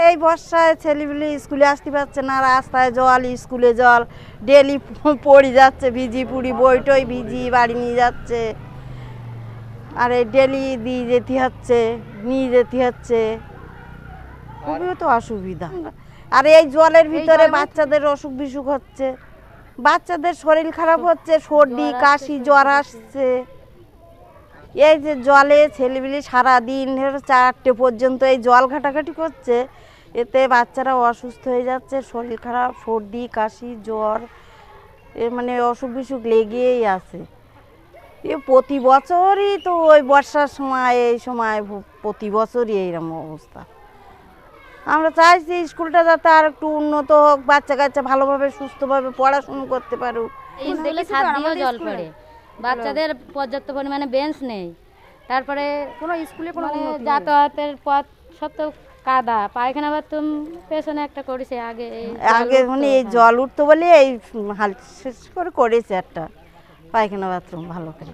এই বর্ষায় ছেলেপিলে স্কুলে আসতে পারছে না, রাস্তায় জল, স্কুলে জল, ডেলি পড়ে যাচ্ছে, ভিজি পুড়ি বইটই ভিজি বাড়ি নিয়ে যাচ্ছে, আর এই ডেলি নিয়ে যেতে হচ্ছে, খুবই তো অসুবিধা। আর এই জলের ভিতরে বাচ্চাদের অসুখ বিসুখ হচ্ছে, বাচ্চাদের শরীর খারাপ হচ্ছে, সর্দি কাশি জ্বর আসছে। এই যে জলে ছেলেপিলে সারাদিন 4টে পর্যন্ত এই জল ঘাটাঘাটি করছে, এতে বাচ্চারা অসুস্থ হয়ে যাচ্ছে, শরীর খারাপ, সর্দি কাশি জ্বর, মানে অসুখ বিসুখ লেগেই আছে। প্রতি বছরই তো ওই বর্ষার সময় এই সময় প্রতি বছরই এইরকম অবস্থা। আমরা চাইছি স্কুলটা যাতে আর একটু উন্নত হোক, বাচ্চা কাচ্চা ভালোভাবে সুস্থভাবে পড়াশুনো করতে পারুক। স্কুলে ছাদ দিয়েও জল পড়ে, বাচ্চাদের পর্যাপ্ত পরিমাণে বেঞ্চ নেই, তারপরে কোনো স্কুলে কোনো যাতায়াতের পথ সত্য কাদা, পায়খানা বাথরুম পেছনে একটা করেছে আগে মানে এই জল উঠতো বলে এই হাল শেষ করে করেছে একটা পায়খানা বাথরুম ভালো করে।